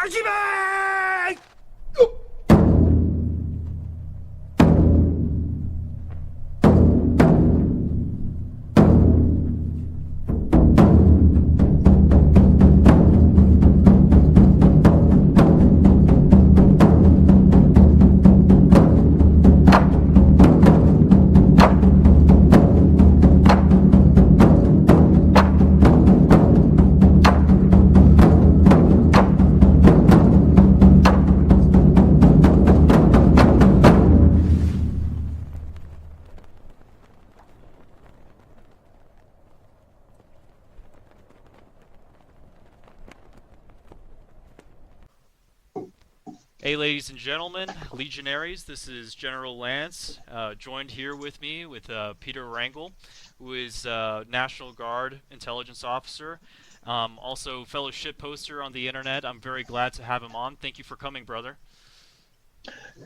Archibald! Hey, ladies and gentlemen, legionaries, this is General Lance, joined here with me with Peter Wrangel, who is National Guard intelligence officer, also fellow shitposter on the internet. I'm very glad to have him on. Thank you for coming, brother.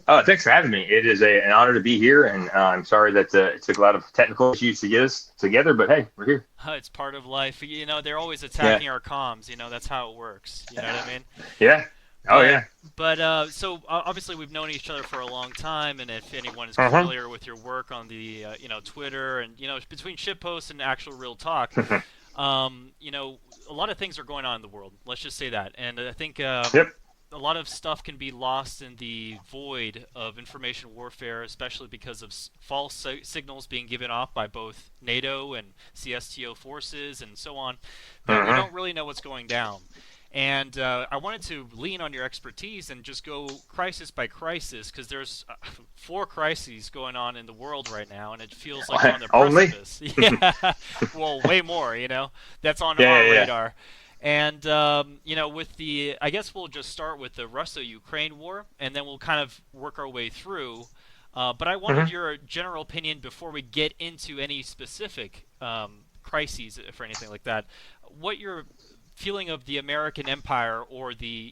Thanks for having me. It is an honor to be here, and I'm sorry that it took a lot of technical issues to get us together, but hey, we're here. It's part of life. You know, they're always attacking our comms. You know, that's how it works. You know what I mean? Yeah. Oh, yeah. But so obviously we've known each other for a long time, and if anyone is familiar with your work on the Twitter and between shitposts and actual real talk, you know, a lot of things are going on in the world. Let's just say that, and I think a lot of stuff can be lost in the void of information warfare, especially because of false signals being given off by both NATO and CSTO forces and so on. But we don't really know what's going down. And I wanted to lean on your expertise and just go crisis by crisis, because there's 4 crises going on in the world right now, and it feels like we're on the precipice. Yeah, well, way more, you know. That's on our radar. And, you know, with the, I guess we'll just start with the Russo-Ukraine war, and then we'll kind of work our way through. But I wanted your general opinion before we get into any specific crises or anything like that. What your feeling of the American empire, or the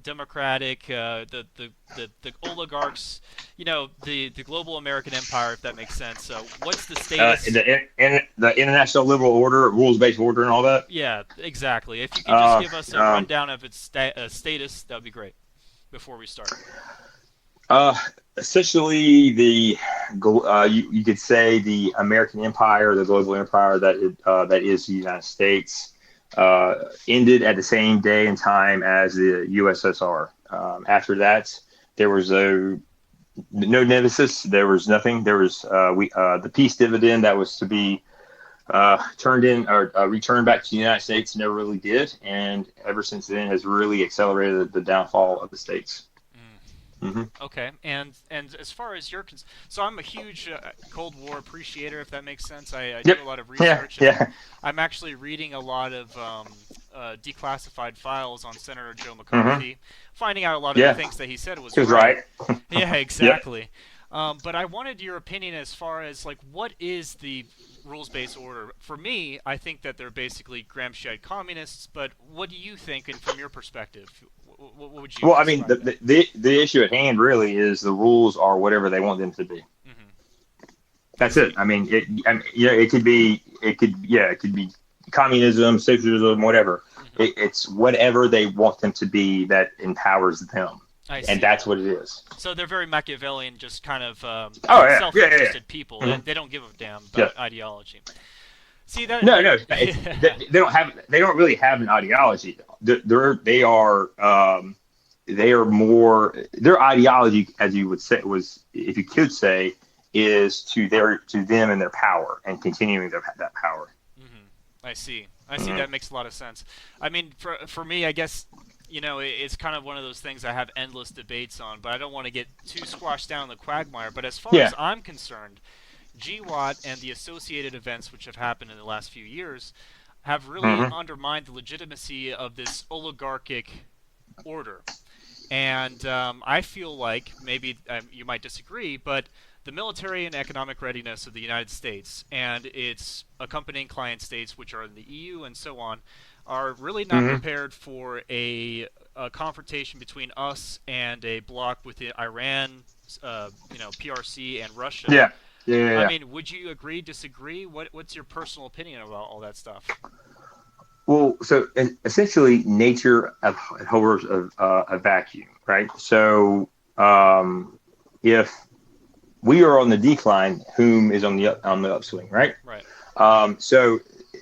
democratic, the oligarchs, the global American empire, if that makes sense. So what's the status? The international liberal order, rules-based order, and all that. Yeah, exactly. If you could just give us a rundown of its status, that would be great. Before we start. Essentially, you could say the American empire, the global empire that is the United States, ended at the same day and time as the USSR. After that, there was no nemesis. There was nothing. There was the peace dividend that was to be turned in or returned back to the United States never really did, and ever since then has really accelerated the downfall of the states. Okay, and as far as you're concerned, so I'm a huge Cold War appreciator, if that makes sense. I do a lot of research. I'm actually reading a lot of declassified files on Senator Joe McCarthy, finding out a lot of the things that he said was right. Yeah, exactly. But I wanted your opinion as far as, like, what is the rules-based order? For me, I think that they're basically Gramsciite communists, but what do you think, and from your perspective? What would you? Well, I mean, the issue at hand really is the rules are whatever they want them to be. That's it. I mean, it could be communism, socialism, whatever. It's whatever they want them to be that empowers them, and that's what it is. So they're very Machiavellian, just kind of self-interested people. They don't give a damn about ideology. See that? No. They don't really have an ideology. They are more. Their ideology, as you would say, if you could say, is to them and their power and continuing that power. I see. That makes a lot of sense. I mean, for me, I guess, it's kind of one of those things I have endless debates on, but I don't want to get too squashed down in the quagmire. But as far as I'm concerned, GWOT and the associated events which have happened in the last few years have really undermined the legitimacy of this oligarchic order. And I feel like, maybe you might disagree, but the military and economic readiness of the United States and its accompanying client states, which are in the EU and so on, are really not prepared for a confrontation between us and a bloc with the Iran, PRC, and Russia. Yeah. I mean, would you agree, disagree? What's your personal opinion about all that stuff? Well, essentially nature abhors a vacuum, right? So if we are on the decline, whom is on the upswing, right? Right. So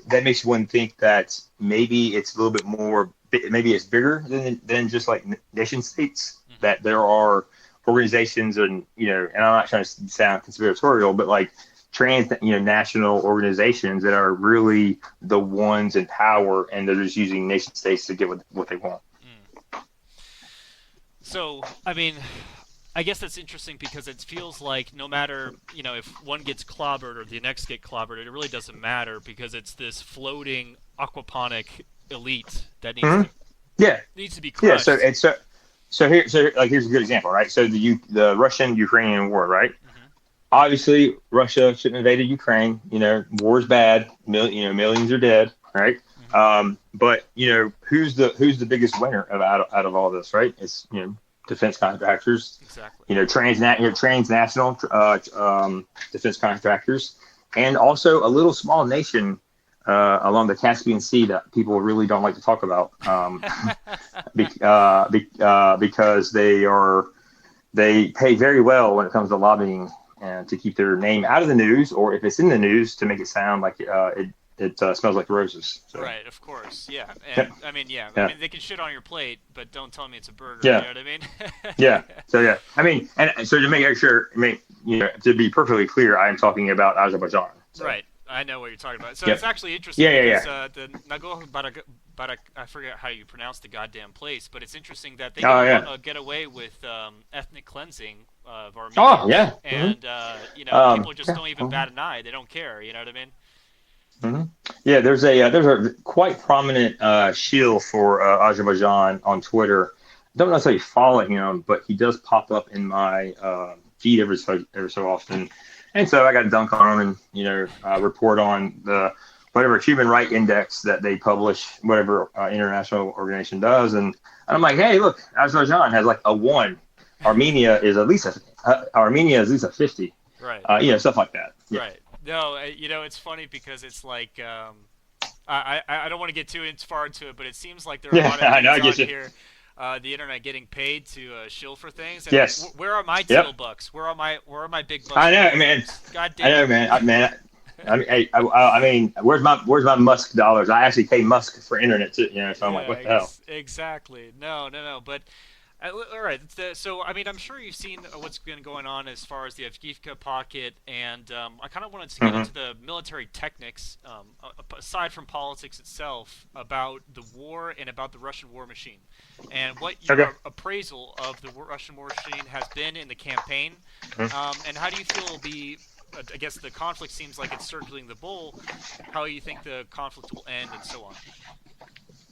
that makes one think that maybe it's a little bit more, maybe it's bigger than just like nation states. Mm-hmm. That there are organizations, and and I'm not trying to sound conspiratorial, but like national organizations that are really the ones in power, and they're just using nation states to get what they want. So, I mean, I guess that's interesting because it feels like no matter, if one gets clobbered or the next get clobbered, it really doesn't matter because it's this floating aquaponic elite that needs to be crushed. Yeah, so here's a good example, right? So the Russian Ukrainian War, right? Mm-hmm. Obviously, Russia shouldn't have invaded Ukraine. War's bad. Millions are dead, right? Mm-hmm. But who's the biggest winner out of all this, right? It's defense contractors. Exactly. Transnational defense contractors, and also a little small nation along the Caspian Sea that people really don't like to talk about, because they pay very well when it comes to lobbying and to keep their name out of the news, or if it's in the news, to make it sound like it smells like roses. So. Right, of course, yeah. And I mean, they can shit on your plate, but don't tell me it's a burger. Yeah. You know what I mean? Yeah. So I mean, and so to make sure, to be perfectly clear, I am talking about Azerbaijan. So. Right. I know what you're talking about. So Yep. It's actually interesting because the Nagorno-Karabakh, I forget how you pronounce the goddamn place, but it's interesting that they get away with ethnic cleansing of Armenia. Oh, yeah. And, people just don't even bat an eye. They don't care. You know what I mean? Mm-hmm. Yeah, there's a quite prominent shield for Azerbaijan on Twitter. I don't necessarily follow him, but he does pop up in my feed every so often. And so I got to dunk on him and, report on the whatever human rights index that they publish, whatever international organization does. And I'm like, hey, look, Azerbaijan has like a 1. Armenia is at least a 50. Right. Stuff like that. Yeah. Right. No, it's funny because it's like, I don't want to get too far into it, but it seems like there are a lot of things on here. The internet getting paid to shill for things. And yes. Where are my teal bucks? Where are my big bucks? I know, man. God damn. I know, man. I mean, where's my Musk dollars? I actually pay Musk for internet too. So I'm like, what the hell? Exactly. No. But all right. So I mean, I'm sure you've seen what's been going on as far as the Avdiivka pocket, and I kind of wanted to get into the military techniques, aside from politics itself, about the war and about the Russian war machine, and what your appraisal of the Russian war machine has been in the campaign, and how do you feel I guess the conflict seems like it's circling the bowl. How you think the conflict will end, and so on.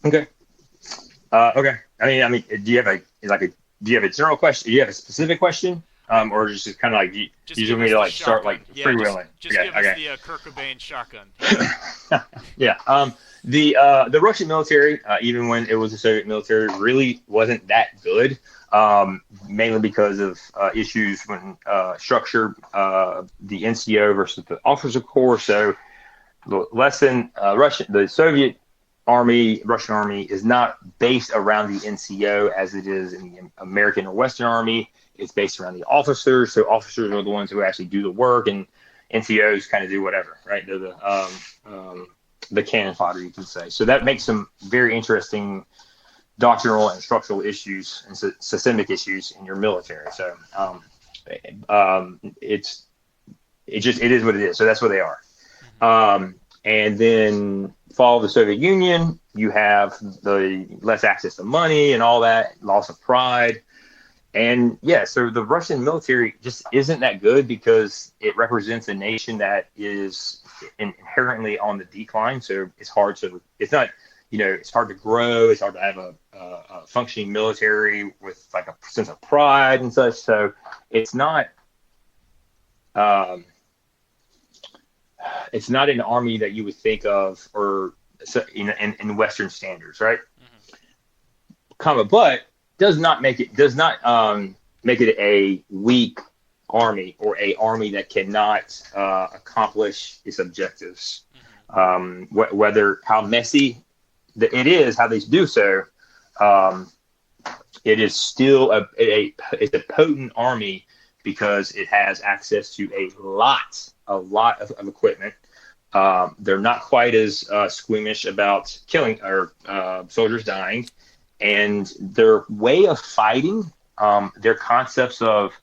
Okay. Okay. I mean, do you have a general question? Do you have a specific question, or just kind of like you want me to like start like freewheeling? Just give us the Kurt Cobain shotgun. Yeah. The Russian military, even when it was the Soviet military, really wasn't that good. Mainly because of issues when structure, the NCO versus the officer corps. So the lesson, the Soviet Russian Army is not based around the NCO as it is in the American or Western Army. It's based around the officers. So officers are the ones who actually do the work, and NCOs kind of do whatever, right? They're the cannon fodder, you can say. So that makes some very interesting doctrinal and structural issues and systemic issues in your military. So it is what it is. So that's what they are. And then follow the Soviet Union, you have the less access to money and all that, loss of pride. And so the Russian military just isn't that good because it represents a nation that is inherently on the decline. So it's hard to grow. It's hard to have a functioning military with like a sense of pride and such. So it's not an army that you would think of or in Western standards, right? Mm-hmm. But does not make it a weak army or a army that cannot accomplish its objectives. Mm-hmm. Whether how messy it is how they do so. It is still it's a potent army because it has access to a lot of equipment. They're not quite as squeamish about killing or soldiers dying, and their way of fighting, their concepts of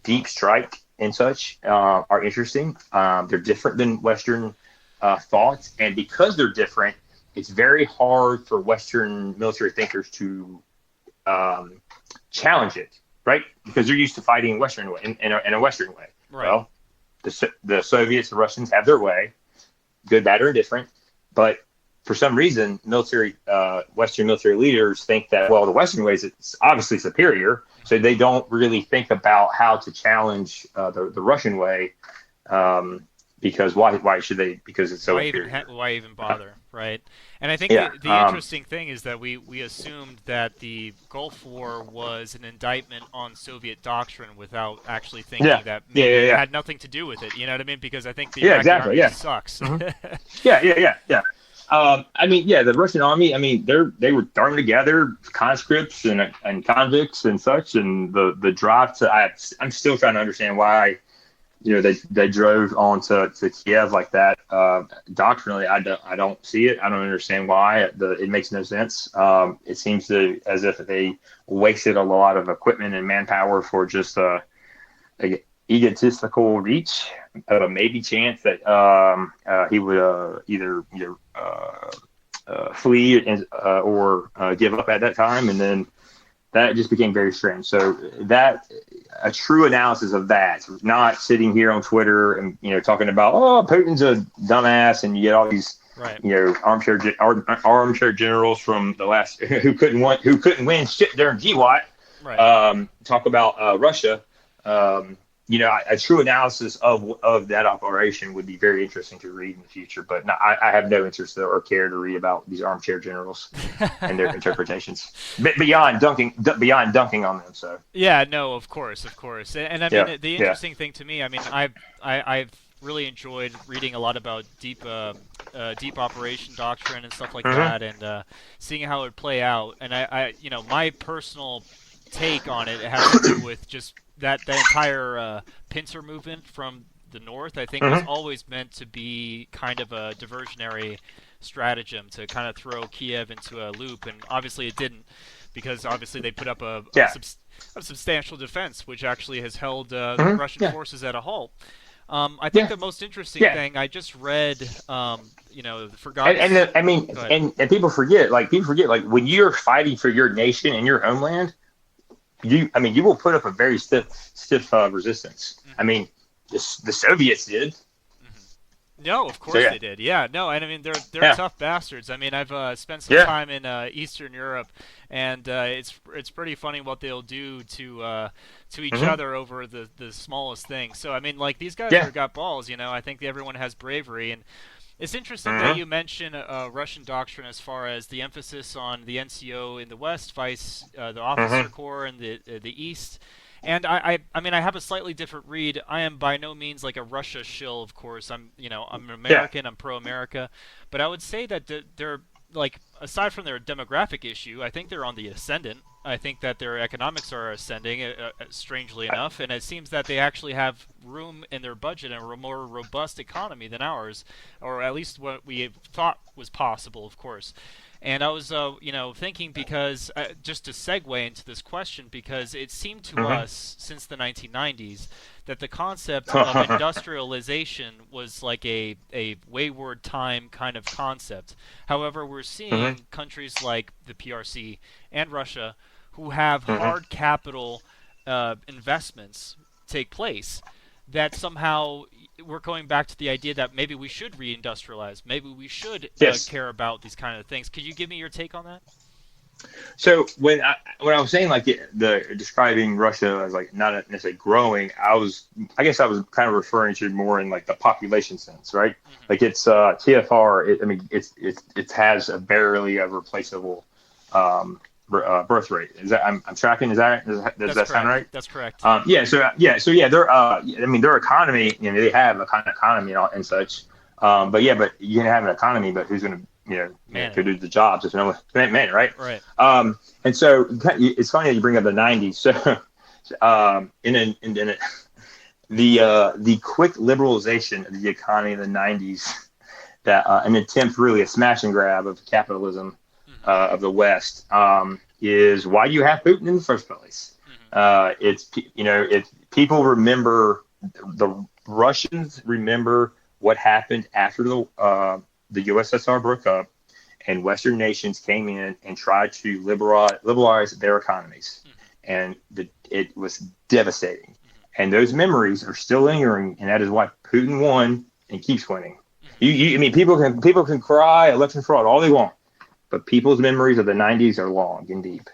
deep strike and such are interesting. They're different than Western thoughts, and because they're different, it's very hard for Western military thinkers to challenge it, right? Because they're used to fighting Western way, in a Western way. Right. Well, the Soviets, the Russians have their way, good, bad, or indifferent. But for some reason, Western military leaders think that, well, the Western way is obviously superior, so they don't really think about how to challenge the Russian way. Because why should they? Because it's so inferior. Why even bother, right? And I think the interesting thing is that we assumed that the Gulf War was an indictment on Soviet doctrine without actually thinking that maybe it had nothing to do with it. You know what I mean? Because I think the Iraqi army sucks. Yeah. I mean, the Russian army. I mean, they were thrown together, conscripts and convicts and such, and the drive to. I'm still trying to understand why. They drove on to Kiev like that. Doctrinally, I don't see it. I don't understand why. It makes no sense. It seems as if they wasted a lot of equipment and manpower for just a egotistical reach of a maybe chance that he would either flee or give up at that time, and then that just became very strange. So a true analysis of that, not sitting here on Twitter and talking about Putin's a dumbass, and you get all these armchair generals from the last who couldn't win shit during GWAT. Right. Talk about Russia. A true analysis of that operation would be very interesting to read in the future. But I have no interest or care to read about these armchair generals and their interpretations beyond dunking on them. So of course, and I mean the interesting thing to me, I mean I've really enjoyed reading a lot about deep operation doctrine and stuff like that, and seeing how it would play out. And I my personal take on it has to do with just that the entire pincer movement from the north, I think, was always meant to be kind of a diversionary stratagem to kind of throw Kiev into a loop, and obviously it didn't, because obviously they put up a substantial defense, which actually has held the Russian forces at a halt. I think the most interesting thing I just read, the forgotten. And people forget, when you're fighting for your nation and your homeland, you will put up a very stiff resistance. I mean, the Soviets did. No, of course they did. Yeah, no, and I mean they're tough bastards. I mean, I've spent some time in Eastern Europe, and it's pretty funny what they'll do to each other over the smallest thing. So I mean, like, these guys have got balls. I think everyone has bravery, and it's interesting that you mention Russian doctrine as far as the emphasis on the NCO in the West, vice the officer corps in the East. And I mean, I have a slightly different read. I am by no means like a Russia shill, of course. I'm an American. I'm pro-America, but I would say that they're, like, aside from their demographic issue, I think they're on the ascendant. I think that their economics are ascending, strangely enough, and it seems that they actually have room in their budget and a more robust economy than ours, or at least what we thought was possible, of course. And I was, thinking, because just to segue into this question, because it seemed to us since the 1990s that the concept of industrialization was like a wayward time kind of concept. However, we're seeing countries like the PRC and Russia who have hard capital investments take place, that somehow we're going back to the idea that maybe we should reindustrialize, maybe we should care about these kind of things. Could you give me your take on that? So when I was saying, like, the describing Russia as, like, not necessarily growing, I guess I was kind of referring to more in, like, the population sense, right? Like, it's TFR. It has a barely a replaceable birth rate. Is that I'm tracking? Does that sound right? That's correct. Their economy. They have a kind of economy and such. But you can have an economy, but who's going to could do the jobs if no one men, right? Right. And so it's funny that you bring up the 90s. So, the quick liberalization of the economy in the 90s, that an attempt, really a smash and grab of capitalism of the West, is why you have Putin in the first place. It's people remember, the Russians remember what happened after the USSR broke up, and Western nations came in and tried to liberalize their economies, and it was devastating. And those memories are still lingering, and that is why Putin won and keeps winning. I mean, people can cry election fraud all they want, but people's memories of the 90s are long and deep.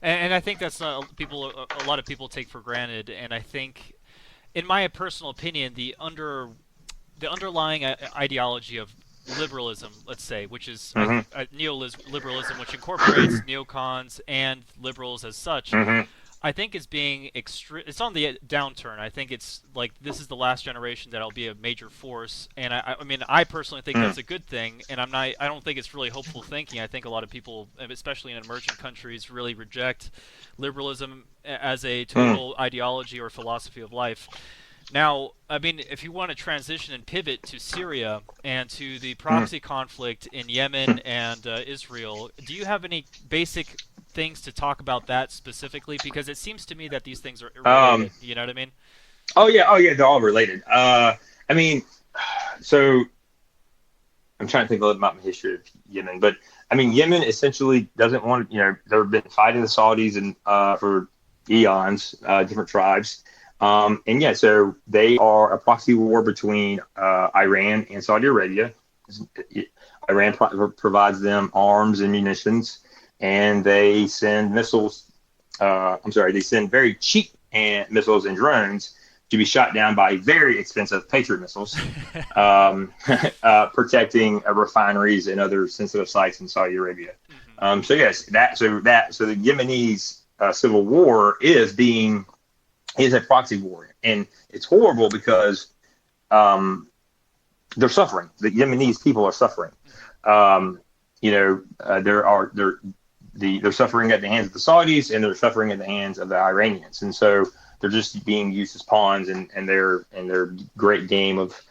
And I think that's a lot of people take for granted. And I think, in my personal opinion, the underlying ideology of liberalism, let's say, which is neoliberalism, which incorporates neocons and liberals as such, I think is being it's on the downturn. I think it's like this is the last generation that'll be a major force, and I mean, I personally think that's a good thing, and I don't think it's really hopeful thinking. I think a lot of people, especially in emerging countries, really reject liberalism as a total ideology or philosophy of life. Now, I mean, if you want to transition and pivot to Syria and to the proxy conflict in Yemen and Israel, do you have any basic things to talk about that specifically? Because it seems to me that these things are related. You know what I mean? Oh yeah, they're all related. I mean, so I'm trying to think a little about the history of Yemen, but I mean, Yemen essentially doesn't want they've been fighting the Saudis and for eons, different tribes. So they are a proxy war between Iran and Saudi Arabia. Iran provides them arms and munitions, and they send missiles. They send very cheap missiles and drones to be shot down by very expensive Patriot missiles, protecting refineries and other sensitive sites in Saudi Arabia. So the Yemenis civil war is a proxy war, and it's horrible because they're suffering. The Yemenis people are suffering. They're suffering at the hands of the Saudis, and they're suffering at the hands of the Iranians, and so they're just being used as pawns in their great game of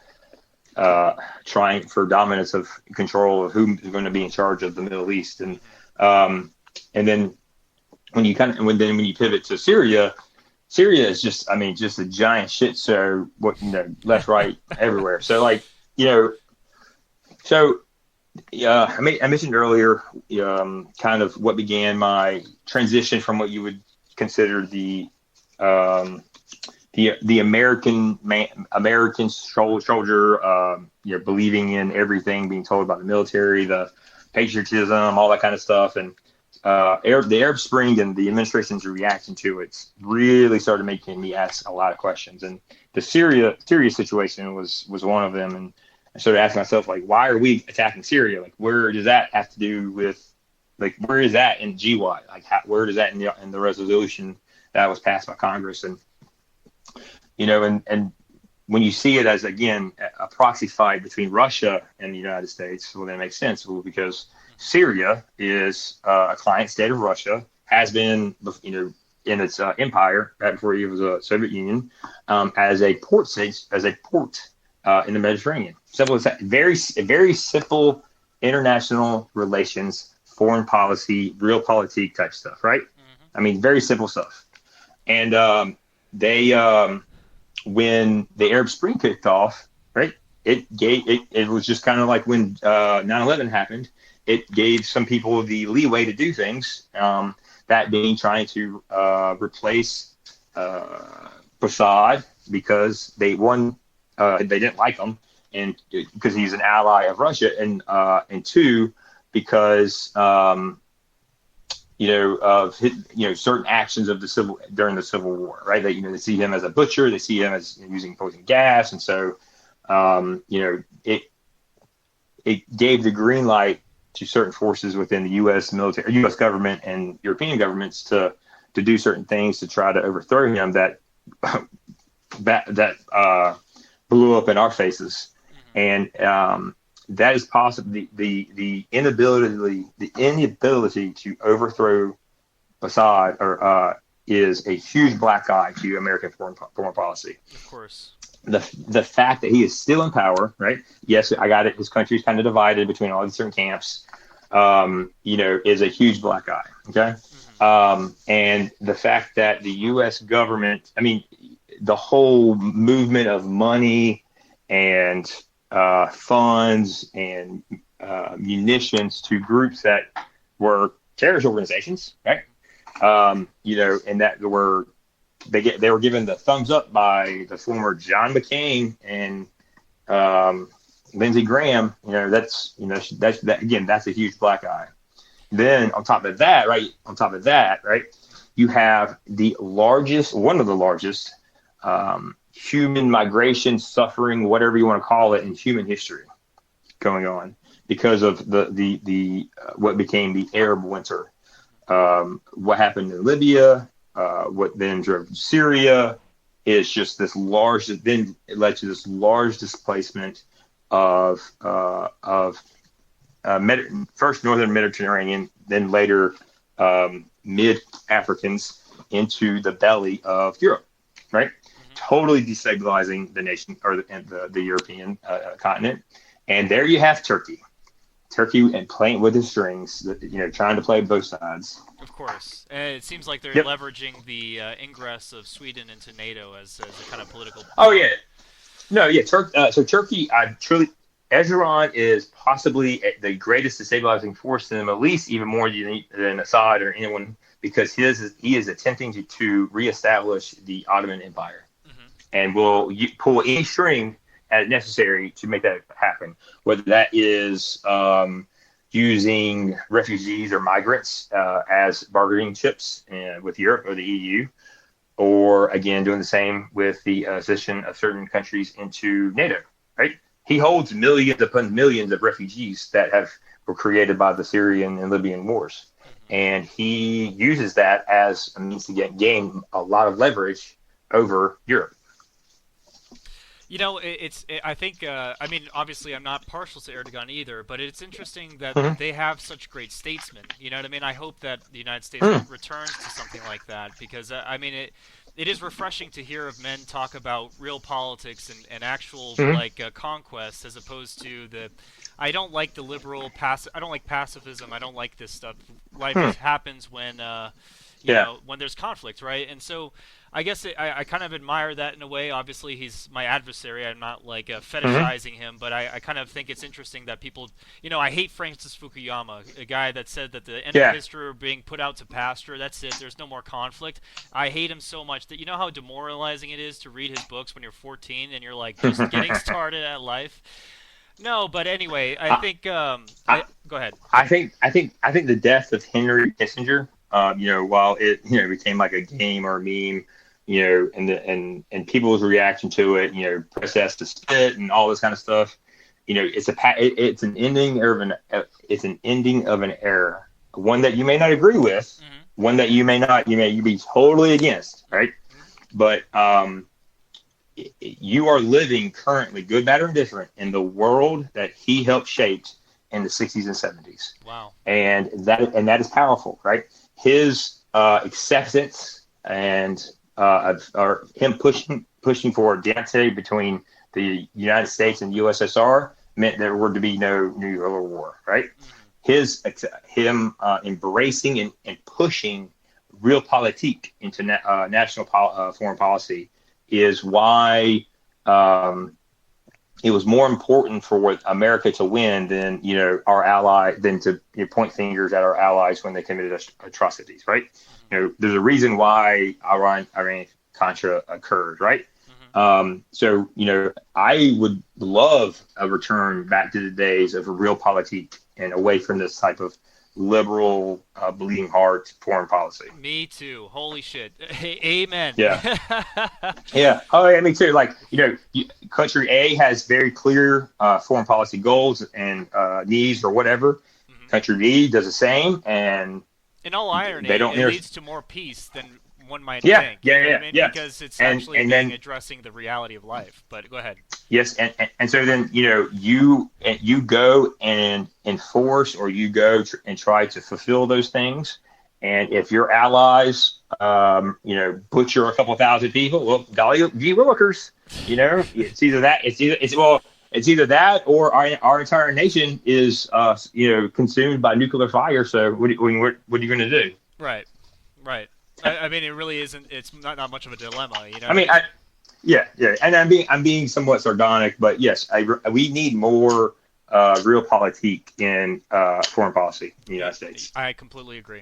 trying for dominance of control of who's going to be in charge of the Middle East, and then when you pivot to Syria is just a giant shit show. Left, right, everywhere. So I mentioned earlier, kind of what began my transition from what you would consider the American soldier, believing in everything being told about the military, the patriotism, all that kind of stuff, and the Arab Spring and the administration's reaction to it really started making me ask a lot of questions. And the Syria situation was one of them. And I started asking myself, why are we attacking Syria? Where does that have to do with, where is that in GY? Where does that in the resolution that was passed by Congress? And, and when you see it as, again, a proxy fight between Russia and the United States, well, that makes sense. Well, because Syria is a client state of Russia, has been, in its empire right before it was a Soviet Union, as a port in the Mediterranean. Simple as that. Very simple international relations, foreign policy, realpolitik type stuff, right? I mean, very simple stuff. And when the Arab Spring kicked off, right, it was just kind of like when 9/11 happened. It gave some people the leeway to do things, that being trying to replace Prasad because they didn't like him, and because he's an ally of Russia, and two, because of certain actions of during the Civil War, right? They see him as a butcher, they see him as using poison gas, and so it gave the green light to certain forces within the U.S. military, U.S. government, and European governments to do certain things to try to overthrow him that blew up in our faces. And that is possible. The inability to overthrow Assad is a huge black eye to American foreign policy. Of course. The fact that he is still in power, right? Yes, I got it. His country's kind of divided between all these certain camps. Is a huge black eye. Okay. And the fact that the U.S. government, the whole movement of money and funds and munitions to groups that were terrorist organizations, right? And that they were given the thumbs up by the former John McCain and Lindsey Graham. That's a huge black eye. Then on top of that, right, you have one of the largest human migration, suffering, whatever you want to call it, in human history going on because of the what became the Arab Winter. What happened in Libya, what then drove Syria, is just this large. Then it led to this large displacement of first Northern Mediterranean, then later mid-Africans into the belly of Europe, right? Totally destabilizing the nation or the European continent. And there you have Turkey and playing with the strings, trying to play both sides. Of course. It seems like they're leveraging the ingress of Sweden into NATO as a kind of political. Oh, yeah. No, yeah. So Turkey, Erdogan is possibly the greatest destabilizing force in the Middle East, even more than Assad or anyone, because he is attempting to reestablish the Ottoman Empire, and will pull any string as necessary to make that happen. Whether that is using refugees or migrants as bargaining chips with Europe or the EU, or again doing the same with the accession of certain countries into NATO, right? He holds millions upon millions of refugees that were created by the Syrian and Libyan wars. And he uses that as a means to gain a lot of leverage over Europe. I think, obviously I'm not partial to Erdogan either, but it's interesting that they have such great statesmen. You know what I mean? I hope that the United States returns to something like that because, it is refreshing to hear of men talk about real politics and actual conquest, as opposed to I don't like the liberal I don't like pacifism. I don't like this stuff. Life happens when when there's conflict, right? And so I guess I kind of admire that in a way. Obviously, he's my adversary. I'm not fetishizing him, but I kind of think it's interesting that people, I hate Francis Fukuyama, a guy that said that the end of history are being put out to pasture. That's it. There's no more conflict. I hate him so much that how demoralizing it is to read his books when you're 14 and you're just getting started at life. No, but anyway, I think. Go ahead. I think the death of Henry Kissinger, while it became like a game or a meme, and people's reaction to it, press S to spit and all this kind of stuff, it's an ending of an era, one that you may not agree with, one that you may be totally against, right? But you are living currently, good, bad, or indifferent, in the world that he helped shape in the 60s and 70s. Wow. And that is powerful, right? His acceptance and him pushing for entente between the United States and the USSR meant there were to be no New World War, right? Him embracing and pushing realpolitik into national foreign policy is why it was more important for America to win than to point fingers at our allies when they committed atrocities, right? There's a reason why Iran-Contra occurred, right? So I would love a return back to the days of a realpolitik and away from this type of liberal, bleeding heart foreign policy. Me too. Holy shit. Amen. Yeah. Yeah. Oh, yeah, me too. Country A has very clear foreign policy goals and needs or whatever. Country B does the same, and in all irony, it leads to more peace than one might Yeah, think. yeah, You know yeah, what I mean? yeah. Because it's And actually then addressing the reality of life. But go ahead. yes, and so then you go and enforce, or you go and try to fulfill those things. And if your allies, butcher a couple thousand people, well, golly gee willikers, it's either that, it's either that, or our entire nation is, consumed by nuclear fire. So what are you going to do? Right, right. I mean, it really isn't. It's not much of a dilemma, I mean, yeah, and I'm being somewhat sardonic, but yes, we need more realpolitik in foreign policy in the United States. I completely agree.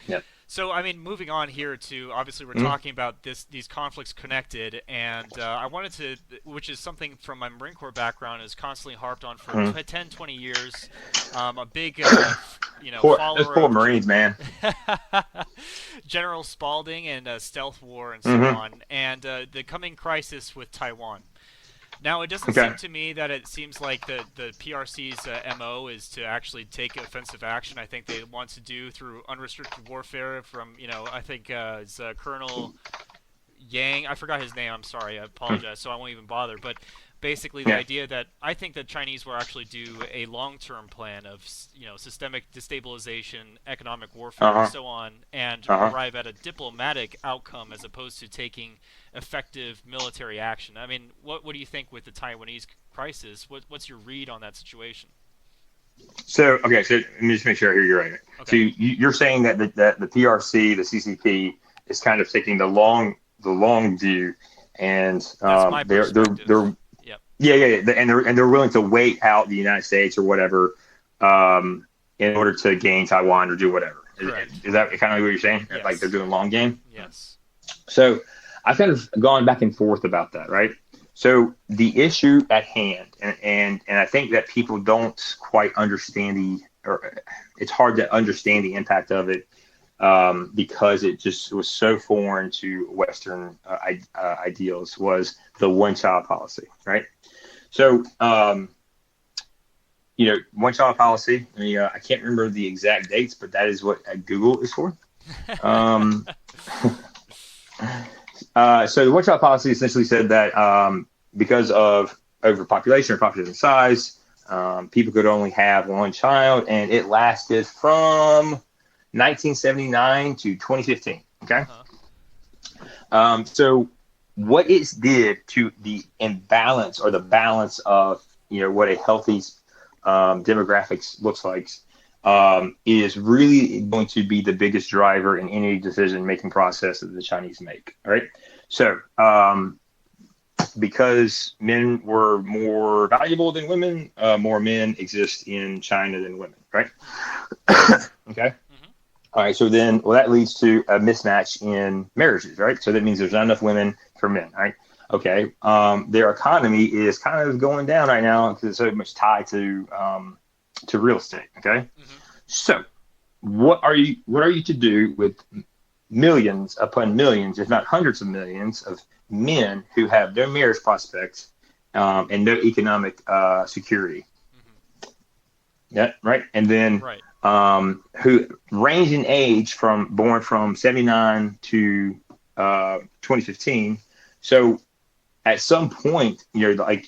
Yep. So, I mean, moving on here to, obviously we're talking about these conflicts connected, and I wanted to, which is something from my Marine Corps background, is constantly harped on for 10, 20 years. A big, follower those poor Marines, man. General Spalding and stealth war and so on, and the coming crisis with Taiwan. Now, it doesn't seem to me that it seems like the PRC's MO is to actually take offensive action. I think they want to do through unrestricted warfare from, I think it's Colonel Yang. I forgot his name. I'm sorry. I apologize. So I won't even bother. But basically the idea that I think the Chinese will actually do a long-term plan of, systemic destabilization, economic warfare, and so on, and arrive at a diplomatic outcome as opposed to taking effective military action. I mean, what do you think with the Taiwanese crisis? What's your read on that situation? So let me just make sure I hear you right. Okay. So you're saying that the PRC, the CCP, is kind of taking the long view, and they're and they're willing to wait out the United States or whatever in order to gain Taiwan or do whatever. Is that kind of what you're saying? Yes. Like they're doing long game? Yes. So I've kind of gone back and forth about that, right? So the issue at hand, and I think that people don't quite understand it's hard to understand the impact of it because it just was so foreign to Western ideals, was the one-child policy, right? So, one-child policy, I can't remember the exact dates, but that is what Google is for. So the one-child policy essentially said that because of overpopulation or population size, people could only have one child, and it lasted from 1979 to 2015. Okay. So what it did to the imbalance or the balance of what a healthy demographics looks like is really going to be the biggest driver in any decision-making process that the Chinese make. All right. So because men were more valuable than women, more men exist in China than women. Right. Okay. All right, so then, that leads to a mismatch in marriages, right? So that means there's not enough women for men, right? Okay, their economy is kind of going down right now because it's so much tied to real estate. Okay, so what are you to do with millions upon millions, if not hundreds of millions, of men who have no marriage prospects and no economic security? Yeah, right, and then. Right. Who range in age born from 79 to 2015. So at some point, like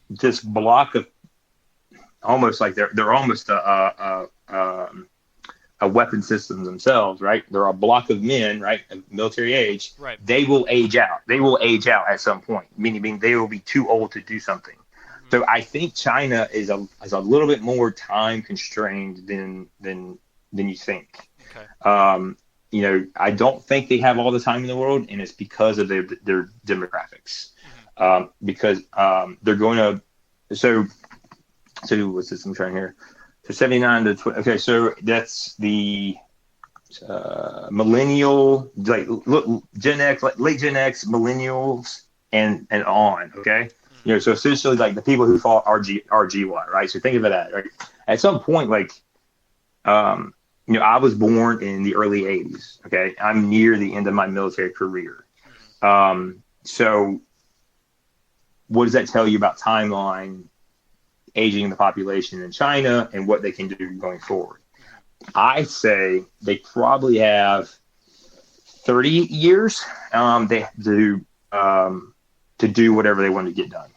this block of almost like they're almost a weapon system themselves, right? They're a block of men, right, of military age. Right. They will age out. They will age out at some point, meaning they will be too old to do something. So I think China is a little bit more time constrained than you think. Okay. I don't think they have all the time in the world, and it's because of their demographics. Because they're going to so what's this I'm trying here? So 79 to 20. Okay, so that's the millennial, like Gen X, like late Gen X, millennials, and on. Okay. So essentially, like the people who fall RGY, right? So think of it right? At some point, like, I was born in the early 80s. Okay, I'm near the end of my military career. So what does that tell you about timeline, aging the population in China, and what they can do going forward? I say they probably have 30 years, they have to do whatever they want to get done.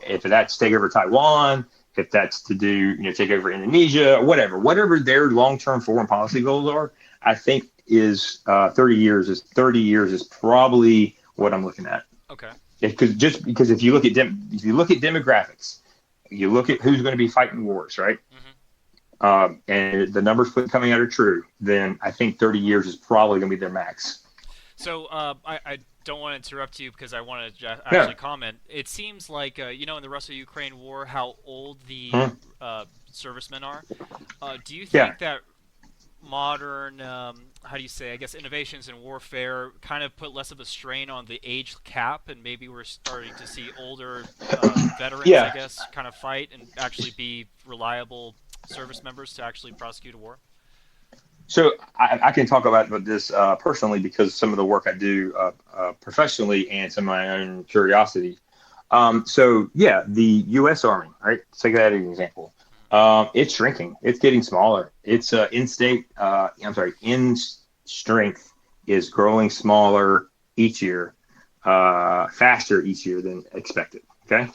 If that's take over Taiwan, if that's to do, take over Indonesia, whatever their long-term foreign policy goals are, I think is 30 years is probably what I'm looking at. Okay. Because if you look at demographics, you look at who's going to be fighting wars, right? And the numbers coming out are true, then I think 30 years is probably going to be their max. So I don't want to interrupt you because I want to actually comment. It seems like, in the Russo-Ukraine War, how old the servicemen are. Do you think that modern, innovations in warfare kind of put less of a strain on the age cap, and maybe we're starting to see older veterans, I guess, kind of fight and actually be reliable service members to actually prosecute a war? So I can talk about this personally because some of the work I do professionally and some of my own curiosity. The U.S. Army, right? Let's take that as an example. It's shrinking. It's getting smaller. It's in strength is growing smaller each year, faster each year than expected. Okay.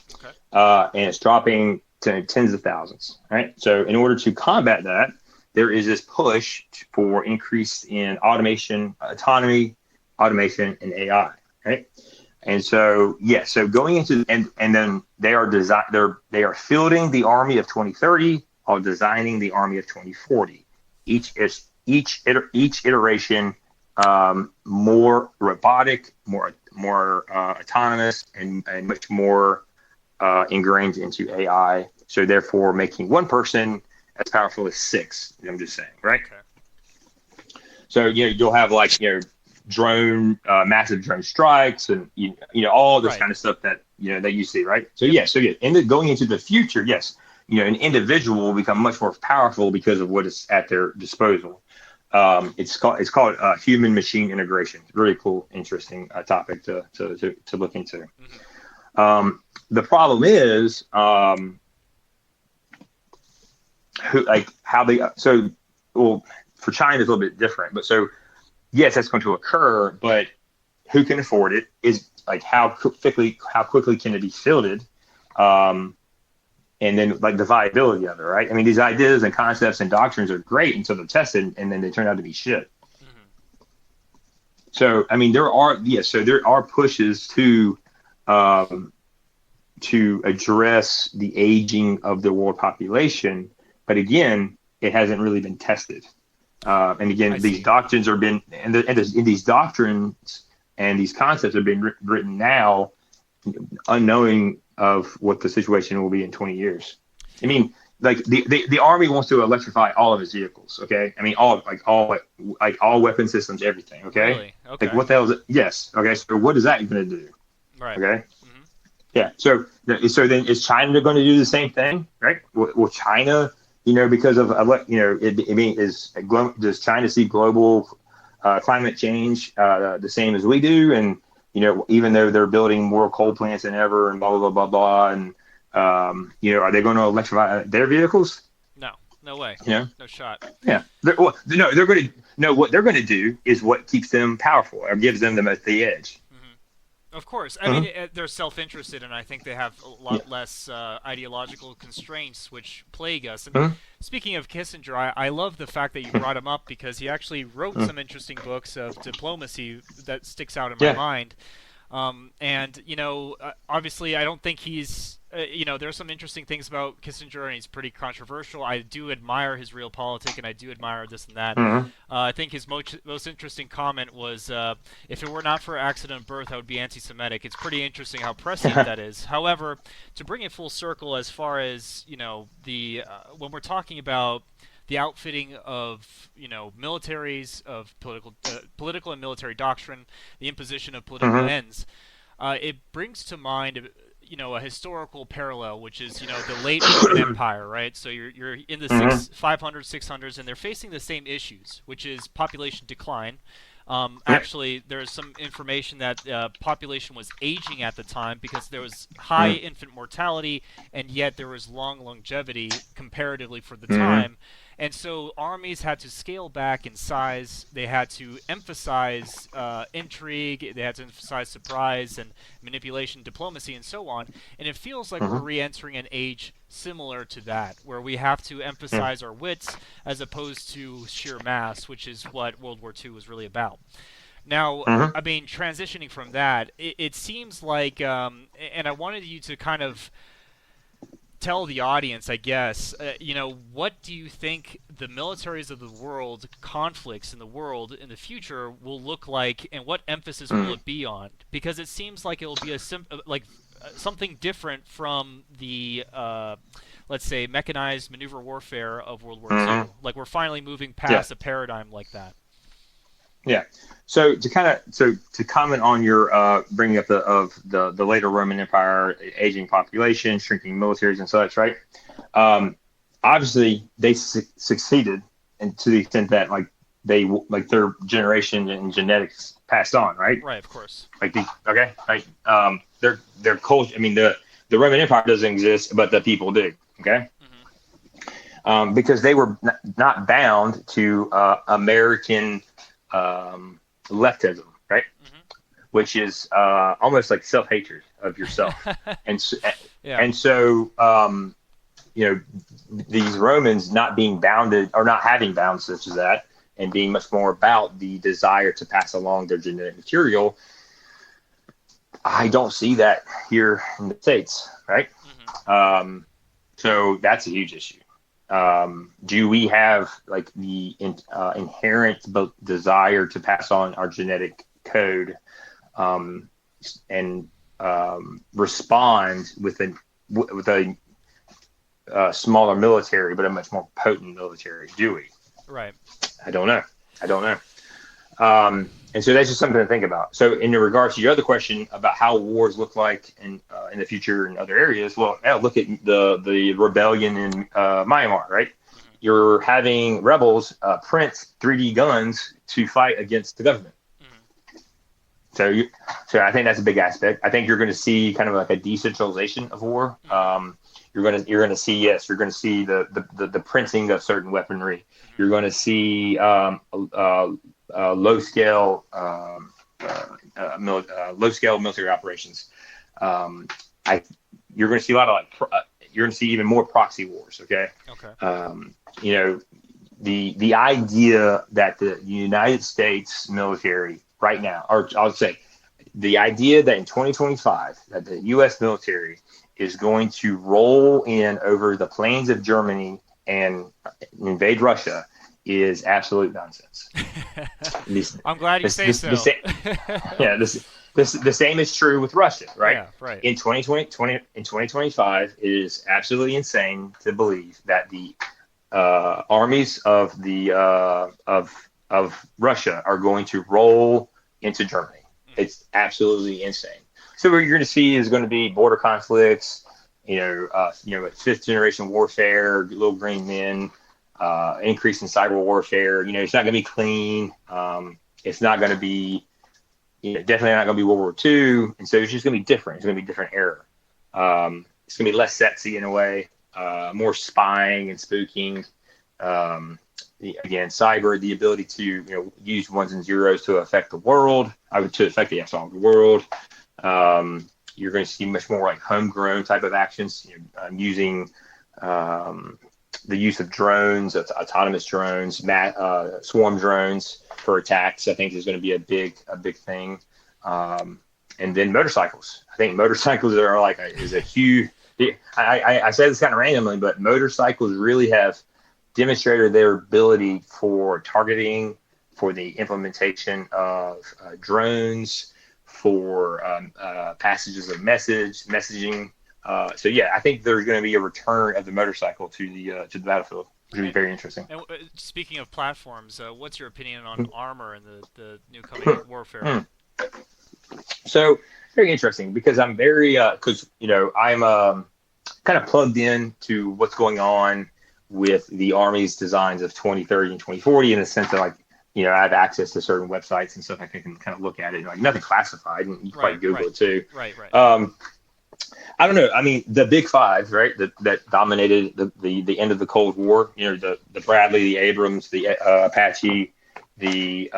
And it's dropping to tens of thousands. Right. So in order to combat that, there is this push for increase in autonomy, automation, and AI. Right. And so, so going into and then they are fielding the army of 2030 or designing the army of 2040. Each iteration more robotic, more autonomous, and much more ingrained into AI. So therefore, making one person as powerful as 6. I'm just saying, right? Okay. So you'll have drone, massive drone strikes, and all this kind of stuff that that you see, right? So going into the future, an individual will become much more powerful because of what is at their disposal. It's called human machine integration. Really cool, interesting topic to look into. The problem is for China it's a little bit different, but so. Yes, that's going to occur, but who can afford it? Is how quickly can it be fielded, and then the viability of it, right? I mean, these ideas and concepts and doctrines are great until they're tested, and then they turn out to be shit. So, I mean, there are pushes to address the aging of the world population, but again, it hasn't really been tested. And again, these doctrines are been, and these doctrines and these concepts have been written now, unknowing of what the situation will be in 20 years. I mean, the army wants to electrify all of its vehicles. Okay, I mean all weapon systems, everything. Okay, really? Okay. What the hell is it? Yes. Okay, so what is that going to do? Right. Okay. Yeah. So then is China going to do the same thing? Right? Will China? Because of does China see global climate change the same as we do? And even though they're building more coal plants than ever, and blah blah blah blah, and are they going to electrify their vehicles? No way. No shot. Yeah. They're going to. No, what they're going to do is what keeps them powerful or gives them the edge. Of course. I mean, they're self-interested, and I think they have a lot less ideological constraints which plague us. And speaking of Kissinger, I love the fact that you brought him up because he actually wrote some interesting books of diplomacy that sticks out in my mind. Obviously, I don't think he's... there's some interesting things about Kissinger, and he's pretty controversial. I do admire his realpolitik, and I do admire this and that. I think his most interesting comment was, if it were not for accident of birth, I would be anti-Semitic. It's pretty interesting how prescient that is. However, to bring it full circle as far as, when we're talking about the outfitting of, militaries, of political and military doctrine, the imposition of political ends, it brings to mind... a historical parallel, which is, the late Roman Empire, right? So you're in the 500s, 600s, and they're facing the same issues, which is population decline. Actually, there's some information that population was aging at the time because there was high infant mortality, and yet there was long longevity comparatively for the time. And so armies had to scale back in size. They had to emphasize intrigue. They had to emphasize surprise and manipulation, diplomacy, and so on. And it feels like we're re-entering an age similar to that, where we have to emphasize our wits as opposed to sheer mass, which is what World War II was really about. Now, I mean, transitioning from that, it seems like, and I wanted you to kind of tell the audience, I guess, what do you think the militaries of the world, conflicts in the world in the future will look like, and what emphasis will it be on? Because it seems like it will be something different from the, let's say, mechanized maneuver warfare of World War II. Like we're finally moving past a paradigm like that. Yeah. So to comment on your bringing up the later Roman Empire, aging population, shrinking militaries and such, right? Obviously, they succeeded, and to the extent that their generation and genetics passed on, right? Right, of course. Their culture. I mean, the Roman Empire doesn't exist, but the people do. Okay. Because they were not bound to American leftism, right? Which is almost like self-hatred of yourself. and so these Romans not being bounded or not having bounds such as that, and being much more about the desire to pass along their genetic material, I don't see that here in the States, right? So that's a huge issue. Do we have the inherent desire to pass on our genetic code and respond with a smaller military, but a much more potent military? Do we? Right. I don't know. And so that's just something to think about. So in regards to your other question about how wars look like in the future in other areas, well, look at the rebellion in Myanmar, right? You're having rebels print 3D guns to fight against the government. So I think that's a big aspect. I think you're going to see kind of like a decentralization of war. You're going to see the printing of certain weaponry. You're going to see low scale military operations. You're going to see a lot of you're going to see even more proxy wars. Okay. The idea that the United States military right now, or I'll say the idea that in 2025 that the U.S. military is going to roll in over the plains of Germany and invade Russia is absolute nonsense. I'm glad you say so. The same is true with Russia, right? Yeah, right. In 2025, it is absolutely insane to believe that the armies of Russia are going to roll into Germany. It's absolutely insane. So what you're going to see is going to be border conflicts, fifth generation warfare, little green men, increase in cyber warfare. It's not going to be clean. It's not going to be, definitely not going to be World War II. And so it's just going to be different. It's going to be a different era. It's going to be less sexy in a way, more spying and spooking. Again, cyber, the ability to use ones and zeros to affect the world, to affect the world. You're going to see much more like homegrown type of actions, using the use of drones, autonomous drones, swarm drones for attacks. I think is going to be a big thing. And then motorcycles. I think motorcycles are is a huge. I say this kind of randomly, but motorcycles really have demonstrated their ability for targeting, for the implementation of drones, for passages of messaging. So I think there's going to be a return of the motorcycle to the battlefield, which would be very interesting. And speaking of platforms, what's your opinion on armor and the new coming warfare? So very interesting, because I'm very I'm kind of plugged in to what's going on with the Army's designs of 2030 and 2040, in the sense that I have access to certain websites and stuff. I can kind of look at it, nothing classified, and you can probably Google it too. Right. I don't know. I mean, the big five, right? That dominated the end of the Cold War. You know, the Bradley, the Abrams, the Apache, the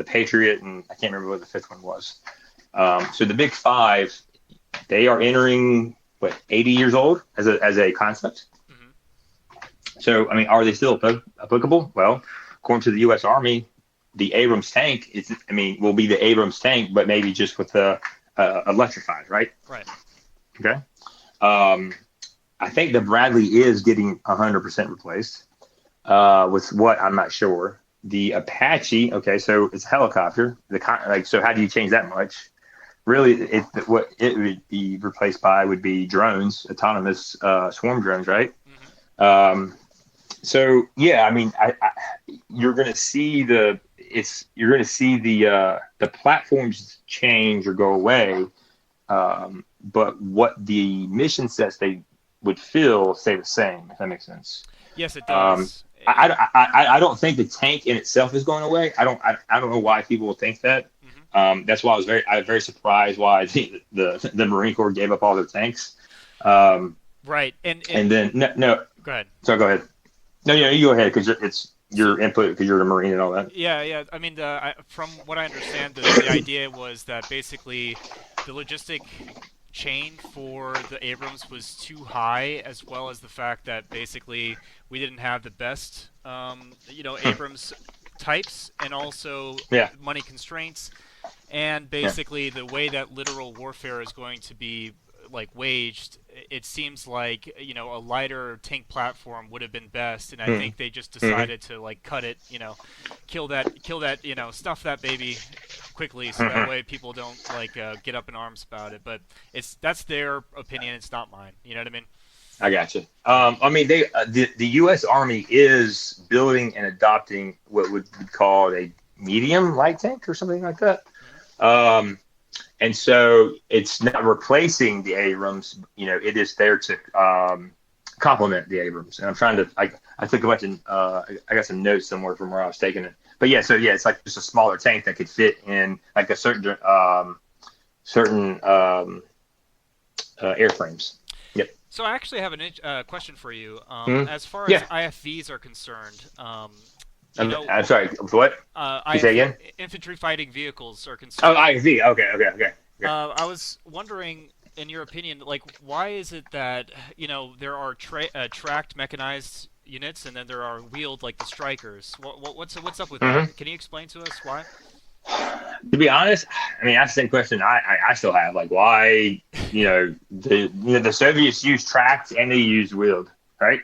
Patriot, and I can't remember what the fifth one was. So the big five, they are entering 80 years old as a concept. Mm-hmm. So I mean, are they still applicable? Well, according to the U.S. Army, the Abrams tank will be the Abrams tank, but maybe just with the electrified, right? Right. Okay. I think the Bradley is getting 100% replaced. With what, I'm not sure. The Apache, okay, so it's a helicopter. So how do you change that much? Really, what it would be replaced by would be drones, autonomous swarm drones, right? Mm-hmm. So yeah, I mean, you're going to see the platforms change or go away, but what the mission sets they would fill stay the same. If that makes sense. Yes, it does. I don't think the tank in itself is going away. I don't know why people would think that. Mm-hmm. That's why I was very surprised why the Marine Corps gave up all their tanks. Right, and then no. Go ahead. So go ahead. No, you go ahead because it's your input because you're a Marine and all that. Yeah. I mean, from what I understand, the idea was that basically the logistic chain for the Abrams was too high, as well as the fact that basically we didn't have the best, Abrams types, and also money constraints, and basically the way that literal warfare is going to be waged, it seems like a lighter tank platform would have been best, and I think they just decided to cut it, kill that, stuff that baby quickly, so that way people don't get up in arms about it. But that's their opinion, it's not mine. You know what I mean? I gotcha. I mean, the U.S. Army is building and adopting what would be called a medium light tank or something like that. And so it's not replacing the Abrams, it is there to complement the Abrams. And I'm trying to, I took a bunch of, I got some notes somewhere from where I was taking it. But it's just a smaller tank that could fit in a certain airframes. Yep. So I actually have a question for you. As far as IFVs are concerned, I'm sorry, what? Can you say again? Infantry fighting vehicles are concerned. Oh, IFV. Okay. I was wondering, in your opinion, why is it that there are tracked mechanized units and then there are wheeled the Strikers? What's up with that? Can you explain to us why? To be honest, I mean that's the same question I still have. Why the Soviets used tracked and they used wheeled. Right.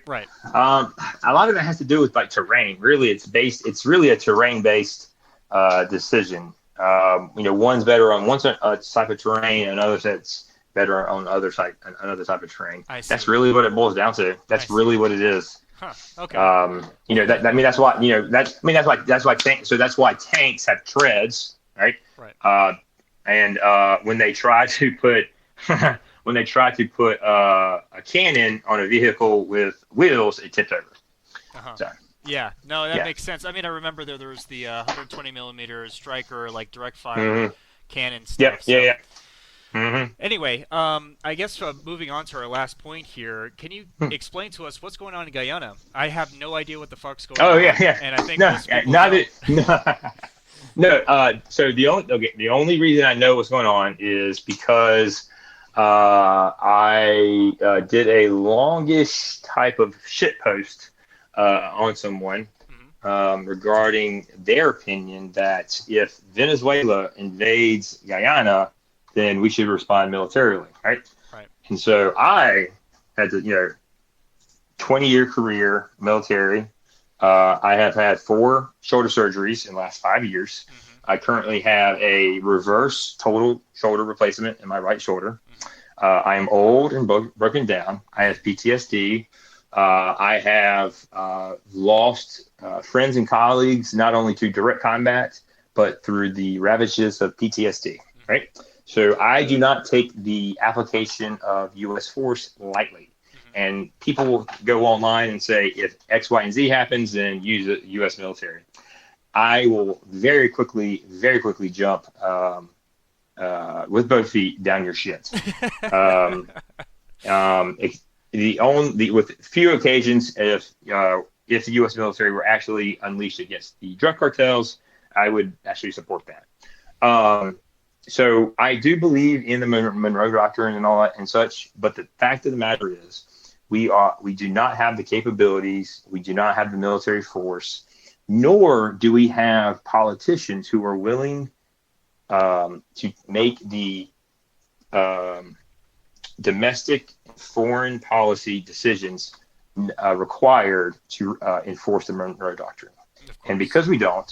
A lot of it has to do with terrain. Really, it's really a terrain-based decision. One's better on one type of terrain, and another set's better on another type of terrain. That's really what it boils down to. That's really what it is. Huh. Okay. That's why. That's why tanks. So that's why tanks have treads, right? Right. And when they try to put a cannon on a vehicle with wheels, it tips over. Uh-huh. So, yeah, no, that makes sense. I mean, I remember there was the 120 millimeter Striker, direct fire cannon stuff. Yeah. Mm-hmm. Anyway, I guess moving on to our last point here, can you explain to us what's going on in Guyana? I have no idea what the fuck's going on. Oh yeah. And I think So the only reason I know what's going on is because I did a longish type of shit post on someone regarding their opinion that if Venezuela invades Guyana, then we should respond militarily, right? Right. And so I had to, 20-year career military. I have had 4 shoulder surgeries in the last 5 years. Mm-hmm. I currently have a reverse total shoulder replacement in my right shoulder. I am old and broken down. I have PTSD. I have lost friends and colleagues, not only to direct combat, but through the ravages of PTSD, right? So I do not take the application of U.S. force lightly. And people will go online and say, if X, Y, and Z happens, then use the U.S. military. I will very quickly jump with both feet down your shit. With few occasions, if the U.S. military were actually unleashed against the drug cartels, I would actually support that. So I do believe in the Monroe Doctrine and all that and such, but the fact of the matter is, we do not have the capabilities, we do not have the military force, nor do we have politicians who are willing to make the domestic foreign policy decisions required to enforce the Monroe Doctrine. And because we don't,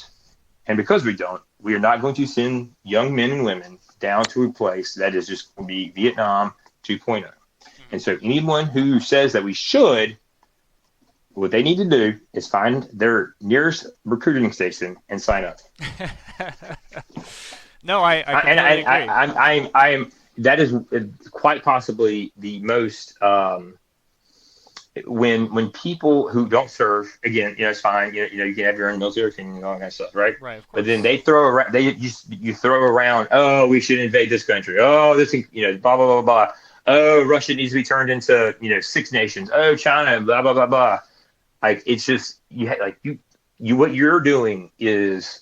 we are not going to send young men and women down to a place that is just going to be Vietnam 2.0. And so anyone who says that we should, what they need to do is find their nearest recruiting station and sign up. No, I agree. That is quite possibly the most when people who don't serve, again, it's fine. You can have your own military opinion and all that kind of stuff, right? Right. Of course. But then they throw around, you throw around, oh, we should invade this country. Oh, this, blah blah blah blah. Oh, Russia needs to be turned into 6 nations. Oh, China, blah blah blah blah. Like, it's just what you're doing is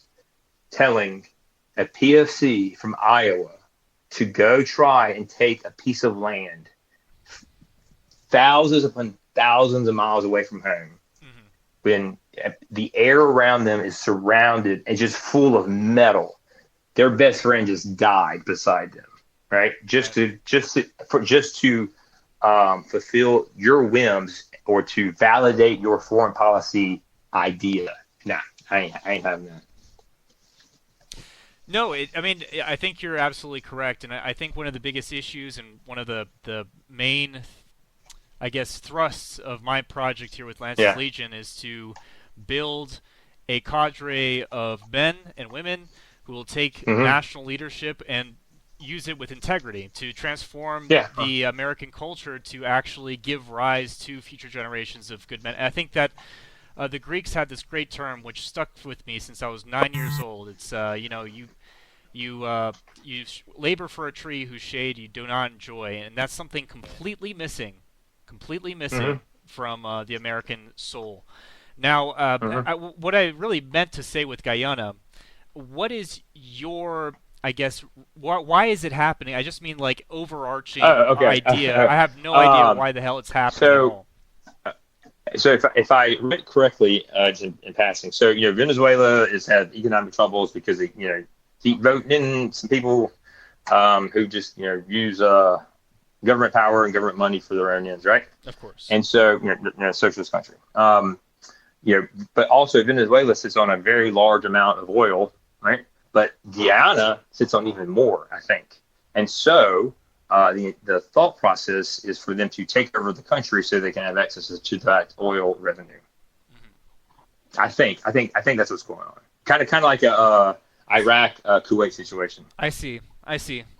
telling a PFC from Iowa to go try and take a piece of land thousands upon thousands of miles away from home, when the air around them is surrounded and just full of metal. Their best friend just died beside them, right? Just to fulfill your whims or to validate your foreign policy idea. Nah, I ain't having that. No, I think you're absolutely correct, and I think one of the biggest issues and one of the main, I guess, thrusts of my project here with Lance's Legion is to build a cadre of men and women who will take national leadership and use it with integrity to transform the American culture to actually give rise to future generations of good men. And I think that the Greeks had this great term which stuck with me since I was 9 years old. It's you labor for a tree whose shade you do not enjoy, and that's something completely missing from the American soul. Now, what I really meant to say with Guyana, what is your, I guess, why is it happening? I just mean like overarching idea. I have no idea why the hell it's happening at all. So if I read correctly, in passing, so Venezuela has had economic troubles because they keep voting in some people who just use government power and government money for their own ends, right? Of course. And so socialist country, but also Venezuela sits on a very large amount of oil, right? But Guyana sits on even more, I think. And so the thought process is for them to take over the country so they can have access to that oil revenue. I think that's what's going on. Kind of like a Iraq Kuwait situation. I see.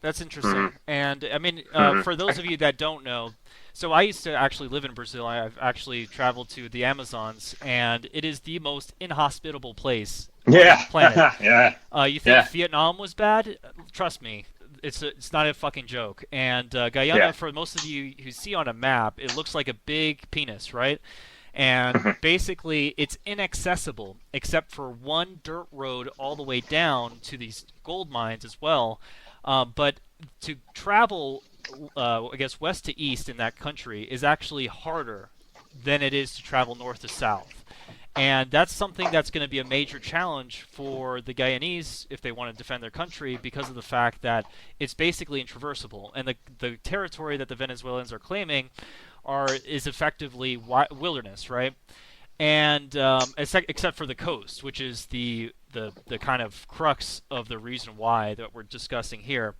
That's interesting. And I mean, for those of you that don't know, so I used to actually live in Brazil. I've actually traveled to the Amazons, and it is the most inhospitable place on the planet. You think Vietnam was bad? Trust me, it's not a fucking joke. And Guyana, for most of you who see on a map, it looks like a big penis, right? And basically, it's inaccessible except for one dirt road all the way down to these gold mines as well. But to travel, I guess, west to east in that country is actually harder than it is to travel north to south. And that's something that's going to be a major challenge for the Guyanese if they want to defend their country, because of the fact that it's basically intraversable. And the territory that the Venezuelans are claiming is effectively wilderness, right? And except for the coast, which is the kind of crux of the reason why that we're discussing here.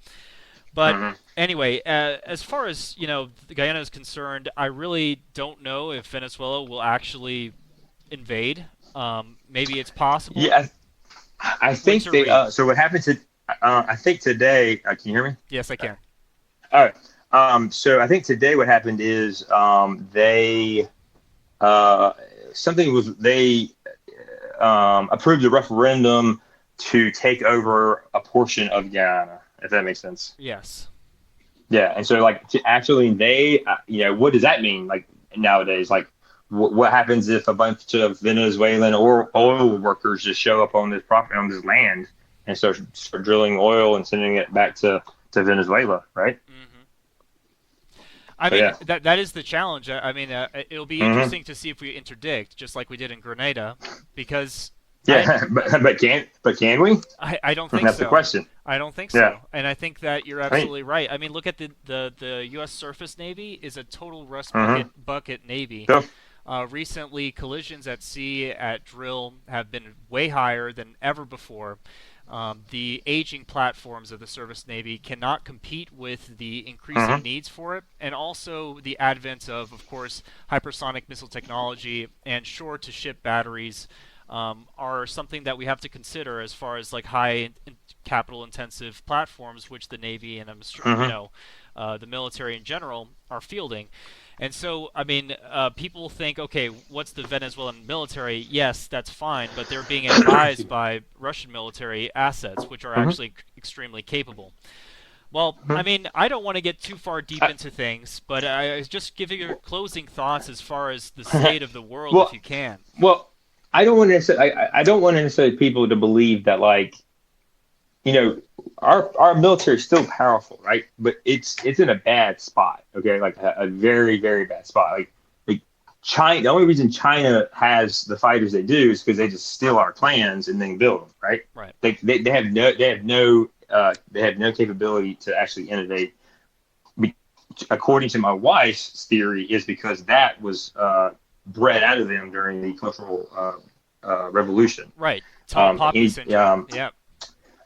But anyway, as far as Guyana is concerned, I really don't know if Venezuela will actually invade. Maybe it's possible. Yeah, I think they. So what happened to? I think today. Can you hear me? Yes, I can. All right. So I think today what happened is they approved a referendum to take over a portion of Guyana. if that makes sense. Yes. Yeah, and so like to actually invade, what does that mean? Like nowadays, like what happens if a bunch of Venezuelan oil workers just show up on this property, on this land, and start drilling oil and sending it back to Venezuela, right? I mean, that is the challenge. I mean, it'll be interesting to see if we interdict, just like we did in Grenada, because but can we? I don't think that's so. The question. I don't think so, and I think that you're absolutely right. I mean, look at the U.S. Surface Navy is a total rust bucket navy. Recently, collisions at sea at drill have been way higher than ever before. The aging platforms of the Surface Navy cannot compete with the increasing needs for it, and also the advent of course, hypersonic missile technology and shore-to-ship batteries are something that we have to consider as far as like high capital-intensive platforms, which the Navy and I'm sure the military in general are fielding. And so, I mean, people think, okay, what's the Venezuelan military? Yes, that's fine, but they're being advised by Russian military assets, which are actually extremely capable. Well, I mean, I don't want to get too far deep into things, but I just give you your closing thoughts as far as the state of the world, if you can. Well, I don't want necessarily people to believe that, like, our military is still powerful, right? But it's in a bad spot, okay? Like a very, very bad spot. Like China, the only reason China has the fighters they do is because they just steal our plans and then build them, right? Right. They have no capability to actually innovate. According to my wife's theory, is because that was bred out of them during the Cultural Revolution. Right. Tall poppy syndrome.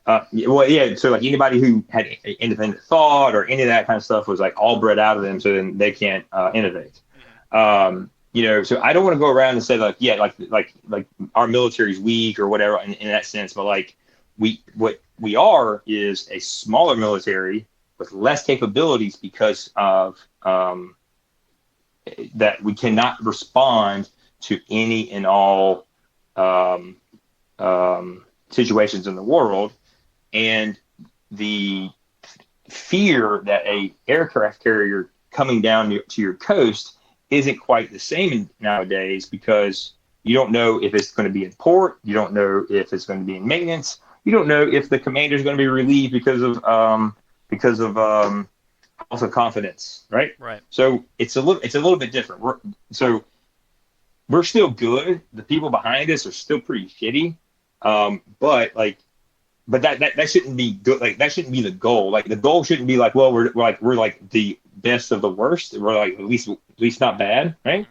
So like anybody who had independent thought or any of that kind of stuff was like all bred out of them, so then they can't innovate. So I don't want to go around and say like our military is weak or whatever in that sense, but like what we are is a smaller military with less capabilities because of that we cannot respond to any and all situations in the world. And the fear that a aircraft carrier coming down to your coast isn't quite the same nowadays, because you don't know if it's going to be in port. You don't know if it's going to be in maintenance. You don't know if the commander is going to be relieved because of also confidence, right? Right. So it's a little bit different. We're still good. The people behind us are still pretty shitty. But that shouldn't be good. Like that shouldn't be the goal. Like the goal shouldn't be like, well, we're like the best of the worst. We're like at least not bad, right?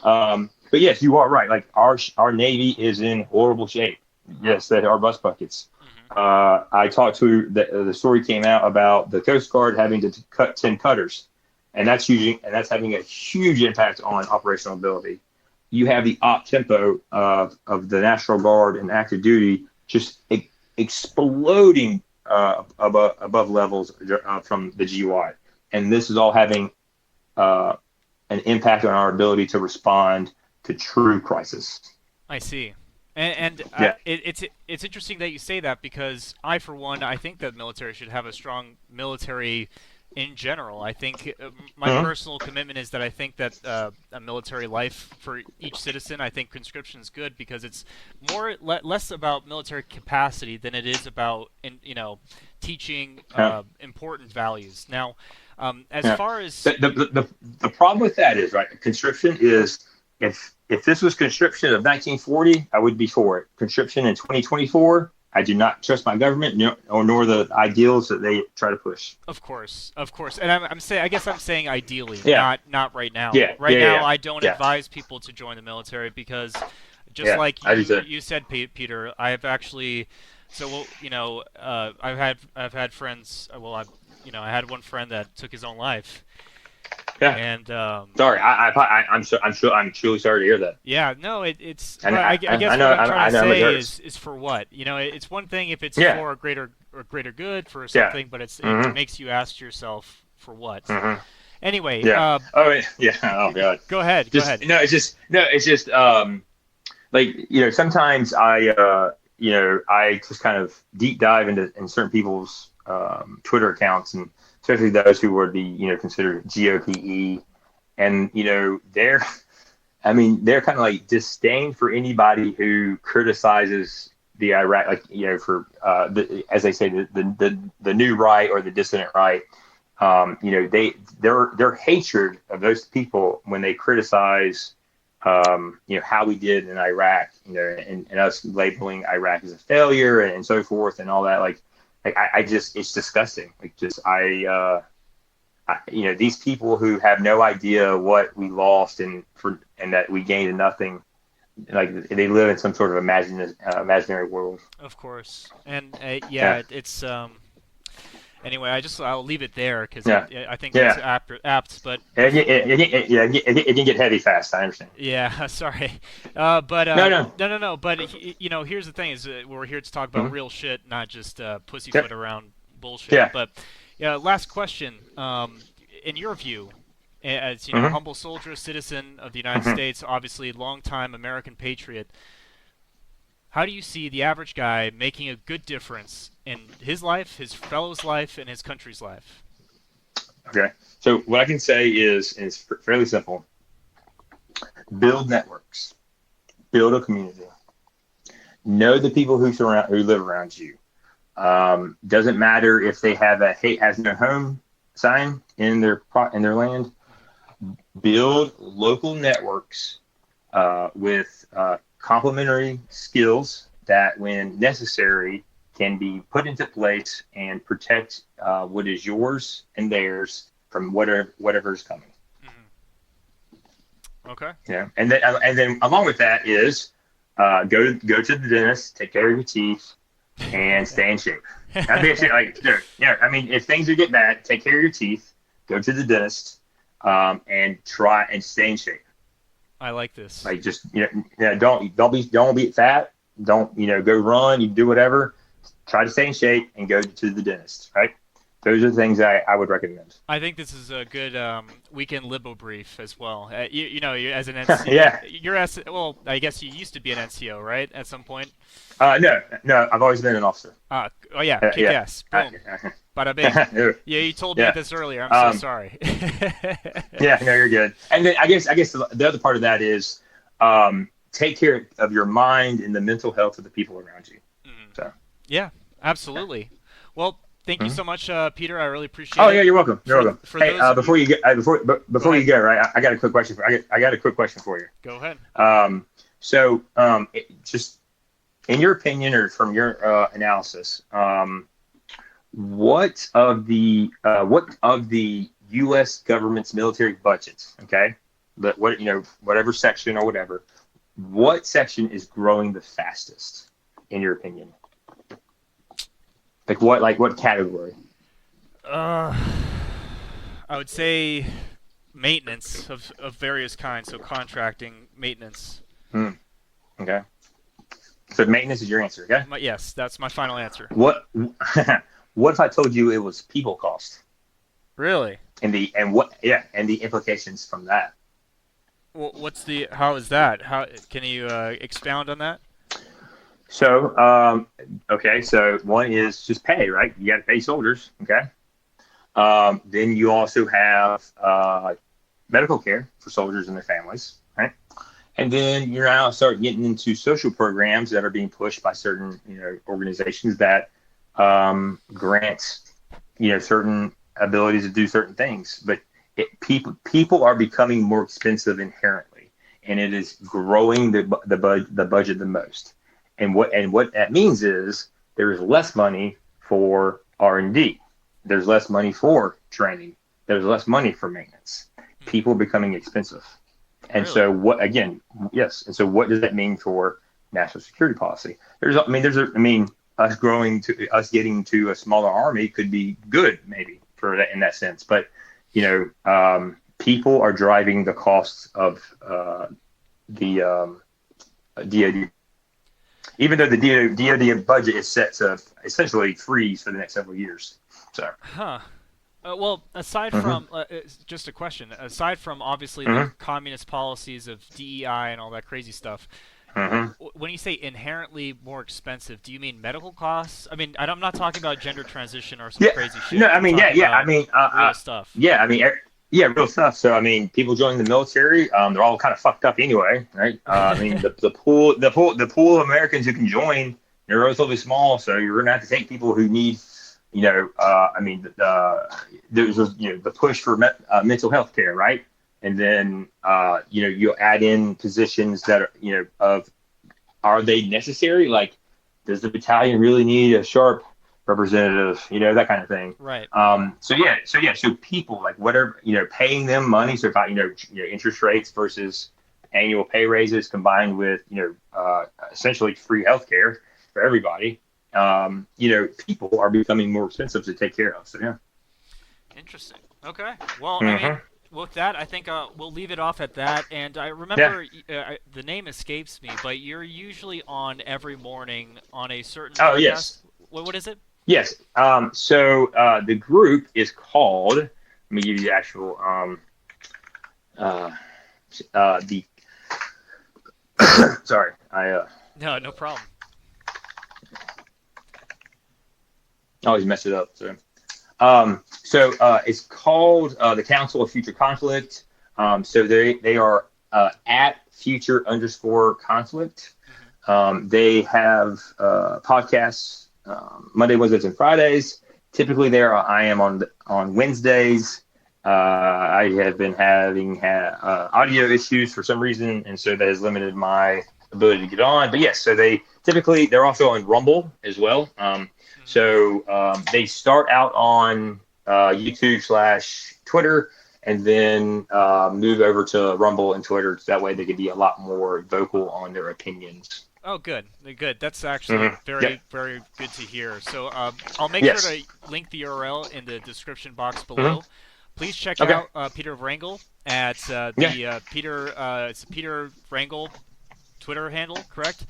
But yes, you are right. Like our Navy is in horrible shape. Yes, that are bus buckets. I talked to the story came out about the Coast Guard having to cut 10 cutters, and that's having a huge impact on operational ability. You have the op tempo of the National Guard and active duty just exploding above levels from the GY, and this is all having an impact on our ability to respond to true crisis. I see, and it's interesting that you say that, because I, for one, I think that military should have a strong military in general. I think my personal commitment is that I think that a military life for each citizen, I think conscription is good, because it's less about military capacity than it is about teaching important values. Now, as far as the problem with that is, right, conscription is, if this was conscription of 1940, I would be for it. Conscription in 2024, I do not trust my government nor the ideals that they try to push. Of course, and I'm saying ideally, not right now. Right now, I don't advise people to join the military, because just like you said, Peter, I have actually. So I've had friends. I had one friend that took his own life. Yeah. And sorry, I'm truly sorry to hear that. Yeah, no, it's. I guess I know, what I'm trying to say is for what? It's one thing if it's for a greater good for something, but it makes you ask yourself for what. Anyway. Yeah. Oh God. Go ahead. No, it's just sometimes I just kind of deep dive into certain people's Twitter accounts, and especially those who would be considered GOPE, and they're kind of like disdain for anybody who criticizes the Iraq, for as they say, the new right or the dissident right. Their hatred of those people when they criticize how we did in Iraq, and us labeling Iraq as a failure and so forth and all that. I just, it's disgusting. These people who have no idea what we lost and that we gained nothing, they live in some sort of imaginary world. Of course, and it's anyway. I'll leave it there because I think it's apt. But it can get heavy fast. I understand. Yeah, sorry, but no. But here's the thing: is we're here to talk about real shit, not just pussyfoot around bullshit. Yeah. But last question: in your view, as humble soldier, citizen of the United States, obviously longtime American patriot, how do you see the average guy making a good difference in his life, his fellow's life, and his country's life? Okay. So what I can say is, and it's fairly simple: build networks, build a community, know the people who live around you. Doesn't matter if they have a hate has no home sign in their land. Build local networks with complementary skills that, when necessary, can be put into place and protect what is yours and theirs from whatever is coming. Mm-hmm. Okay. Yeah, and then along with that is go to the dentist, take care of your teeth, and stay in shape. If things get bad, take care of your teeth, go to the dentist, and try and stay in shape. I like this. Don't be fat. Don't go run. You do whatever. Try to stay in shape and go to the dentist. Right. Those are the things I would recommend. I think this is a good weekend libo brief as well. You as an NCO. Yeah. Well, I guess you used to be an NCO, right? At some point. No. I've always been an officer. Kick ass. Boom. Bada bing. Yeah, you told me this earlier. I'm so sorry. Yeah, no, you're good. And then I guess the other part of that is take care of your mind and the mental health of the people around you. Mm-hmm. So. Yeah, absolutely. Well, thank you so much, Peter. I really appreciate it. Oh yeah, you're welcome. You're welcome. Hey, before you go, right? I got a quick question for you. Go ahead. Just in your opinion or from your analysis, what of the U.S. government's military budgets? Okay, but whatever section or whatever, what section is growing the fastest in your opinion? What category? I would say maintenance of various kinds. So contracting, maintenance. Okay. So maintenance is your answer, okay? Yes, that's my final answer. What if I told you it was people cost? Really? And the implications from that. Well, how is that? How can you expound on that? So, so one is just pay, right? You got to pay soldiers, okay? Then you also have medical care for soldiers and their families, right? And then you're now start getting into social programs that are being pushed by certain, organizations that grant, certain abilities to do certain things. But people are becoming more expensive inherently, and it is growing the budget the most. And what that means is there is less money for R&D. There's less money for training. There's less money for maintenance. People are becoming expensive. And really? So what does that mean for national security policy? Us getting to a smaller army could be good maybe for that in that sense. But, people are driving the costs of the DoD. Even though the DoD budget is set to essentially freeze for the next several years. So. Well, aside from just a question, aside from obviously the communist policies of DEI and all that crazy stuff, When you say inherently more expensive, do you mean medical costs? I mean, I'm not talking about gender transition or some crazy shit. No, I mean, real stuff. Yeah, I mean, real stuff. So, I mean, people joining the military, they're all kind of fucked up anyway, right? I mean, the pool of Americans who can join, they're relatively small. So you're gonna have to take people who need, there's the push for mental health care, right? And then, you'll add in positions that are, are they necessary? Like, does the battalion really need a sharp representative? That kind of thing. Right. So people, like, whatever, paying them money. So if interest rates versus annual pay raises combined with, essentially free healthcare for everybody. People are becoming more expensive to take care of. So, yeah. Interesting. Okay. Well, I mean, with that, I think we'll leave it off at that. And I remember the name escapes me, but you're usually on every morning on a certain podcast. Yes. What is it? Yes. So the group is called. Let me give you the actual. The. Sorry, No problem. I always mess it up. So. It's called the Council of Future Conflict. So they are at future_conflict. They have podcasts Monday, Wednesdays, and Fridays. Typically, I am on Wednesdays. I have been having audio issues for some reason, and so that has limited my ability to get on. But yes, so they're also on Rumble as well. So they start out on YouTube/Twitter, and then move over to Rumble and Twitter. So that way they can be a lot more vocal on their opinions. Oh, good. That's actually very good to hear. So I'll make sure to link the URL in the description box below. Please check out Peter Wrangel at it's Peter Wrangel Twitter handle, correct?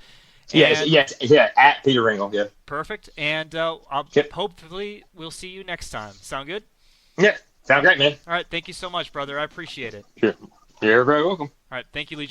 Yes, at Peter Wrangel, yeah. Perfect. And hopefully we'll see you next time. Sound good? Yeah, sound great, man. All right, thank you so much, brother. I appreciate it. Sure. You're very welcome. All right, thank you, Lee.